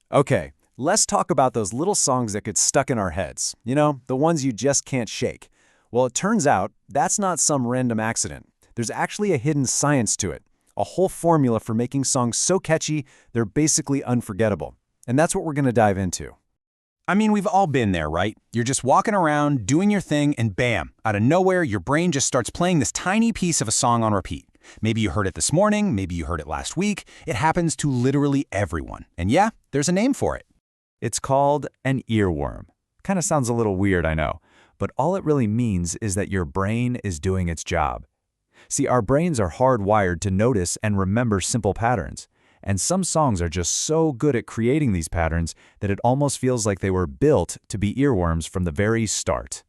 Okay, let's talk about those little songs that get stuck in our heads. You know, the ones you just can't shake. Well, it turns out that's not some random accident. There's actually a hidden science to it, a whole formula for making songs so catchy they're basically unforgettable. And that's what we're going to dive into. I mean, we've all been there, right? You're just walking around, doing your thing, and bam, out of nowhere, your brain just starts playing this tiny piece of a song on repeat. Maybe you heard it this morning, maybe you heard it last week. It happens to literally everyone. And yeah, there's a name for it. It's called an earworm. Kind of sounds a little weird, I know, but all it really means is that your brain is doing its job. See, our brains are hardwired to notice and remember simple patterns. And some songs are just so good at creating these patterns that it almost feels like they were built to be earworms from the very start.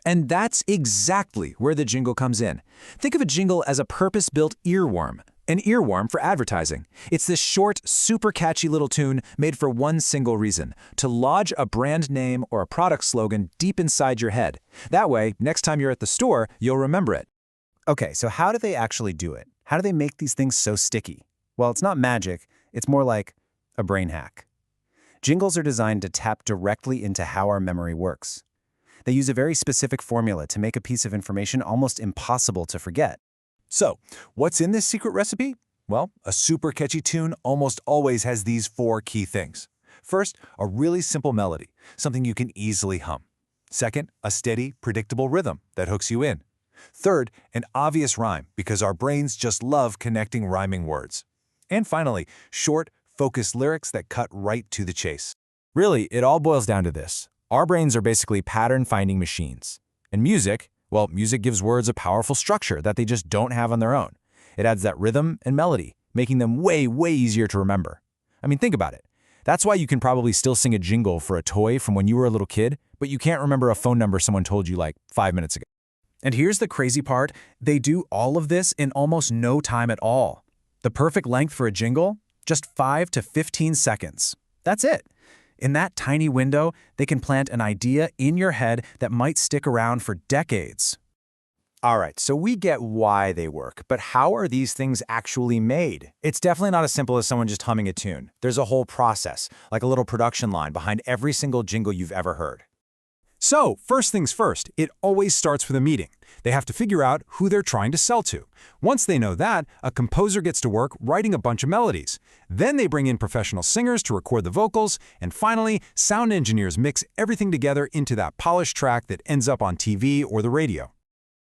And that's exactly where the jingle comes in. Think of a jingle as a purpose-built earworm, an earworm for advertising. It's this short, super catchy little tune made for one single reason: to lodge a brand name or a product slogan deep inside your head. That way, next time you're at the store, you'll remember it. Okay, so how do they actually do it? How do they make these things so sticky? Well, it's not magic, it's more like a brain hack. Jingles are designed to tap directly into how our memory works. They use a very specific formula to make a piece of information almost impossible to forget. So, what's in this secret recipe? Well, a super catchy tune almost always has these 4 key things. First, a really simple melody, something you can easily hum. Second, a steady, predictable rhythm that hooks you in. Third, an obvious rhyme, because our brains just love connecting rhyming words. And finally, short, focused lyrics that cut right to the chase. Really, it all boils down to this. Our brains are basically pattern-finding machines. And music, well, music gives words a powerful structure that they just don't have on their own. It adds that rhythm and melody, making them way, way easier to remember. I mean, think about it. That's why you can probably still sing a jingle for a toy from when you were a little kid, but you can't remember a phone number someone told you like 5 minutes ago. And here's the crazy part: they do all of this in almost no time at all. The perfect length for a jingle? Just 5 to 15 seconds. That's it. In that tiny window, they can plant an idea in your head that might stick around for decades. All right, so we get why they work, but how are these things actually made? It's definitely not as simple as someone just humming a tune. There's a whole process, like a little production line behind every single jingle you've ever heard. So, first things first, it always starts with a meeting. They have to figure out who they're trying to sell to. Once they know that, a composer gets to work writing a bunch of melodies. Then they bring in professional singers to record the vocals, and finally, sound engineers mix everything together into that polished track that ends up on TV or the radio.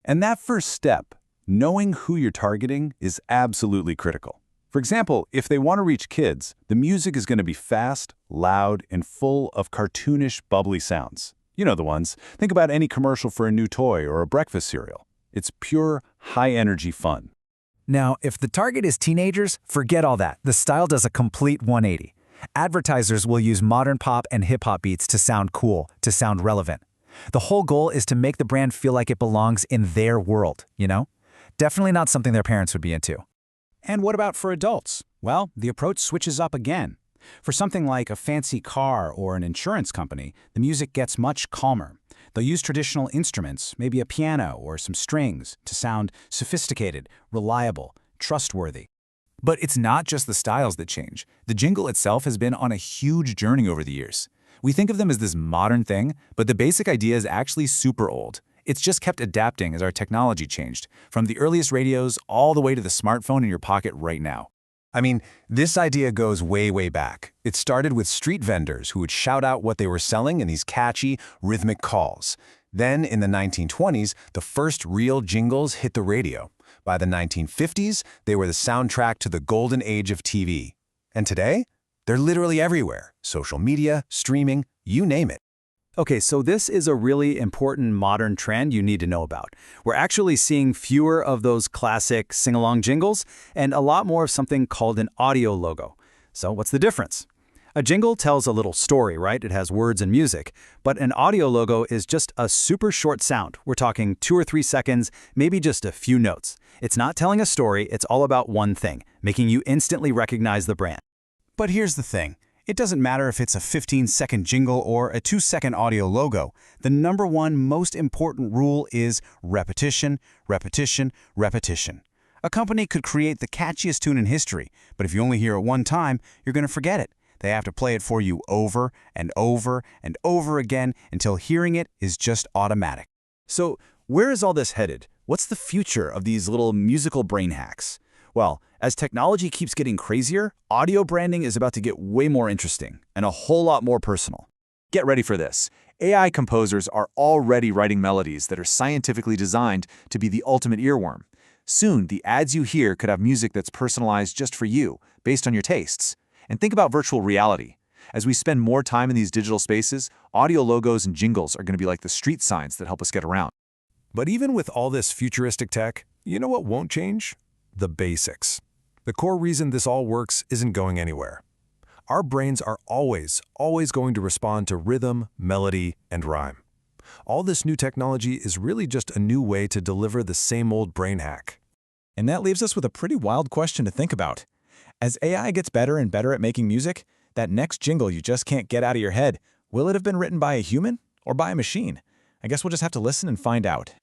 And that first step, knowing who you're targeting, is absolutely critical. For example, if they want to reach kids, the music is going to be fast, loud, and full of cartoonish, bubbly sounds. You know the ones. Think about any commercial for a new toy or a breakfast cereal. It's pure, high-energy fun. Now, if the target is teenagers, forget all that. The style does a complete 180. Advertisers will use modern pop and hip-hop beats to sound cool, to sound relevant. The whole goal is to make the brand feel like it belongs in their world, you know? Definitely not something their parents would be into. And what about for adults? Well, the approach switches up again. For something like a fancy car or an insurance company, the music gets much calmer. They'll use traditional instruments, maybe a piano or some strings, to sound sophisticated, reliable, trustworthy. But it's not just the styles that change. The jingle itself has been on a huge journey over the years. We think of them as this modern thing, but the basic idea is actually super old. It's just kept adapting as our technology changed, from the earliest radios all the way to the smartphone in your pocket right now. I mean, this idea goes way, way back. It started with street vendors who would shout out what they were selling in these catchy, rhythmic calls. Then, in the 1920s, the first real jingles hit the radio. By the 1950s, they were the soundtrack to the golden age of TV. And today, they're literally everywhere. Social media, streaming, you name it. Okay, so this is a really important modern trend you need to know about. We're actually seeing fewer of those classic sing-along jingles and a lot more of something called an audio logo. So what's the difference? A jingle tells a little story, right? It has words and music. But an audio logo is just a super short sound. We're talking 2 or 3 seconds, maybe just a few notes. It's not telling a story, it's all about one thing, making you instantly recognize the brand. But here's the thing. It doesn't matter if it's a 15-second jingle or a 2-second audio logo. The number one most important rule is repetition, repetition, repetition. A company could create the catchiest tune in history, but if you only hear it one time, you're going to forget it. They have to play it for you over and over and over again until hearing it is just automatic. So, where is all this headed? What's the future of these little musical brain hacks? Well, as technology keeps getting crazier, audio branding is about to get way more interesting and a whole lot more personal. Get ready for this. AI composers are already writing melodies that are scientifically designed to be the ultimate earworm. Soon, the ads you hear could have music that's personalized just for you, based on your tastes. And think about virtual reality. As we spend more time in these digital spaces, audio logos and jingles are going to be like the street signs that help us get around. But even with all this futuristic tech, you know what won't change? The basics. The core reason this all works isn't going anywhere. Our brains are always going to respond to rhythm, melody, and rhyme. All this new technology is really just a new way to deliver the same old brain hack. And that leaves us with a pretty wild question to think about. As AI gets better and better at making music, that next jingle you just can't get out of your head, will it have been written by a human or by a machine? I guess we'll just have to listen and find out.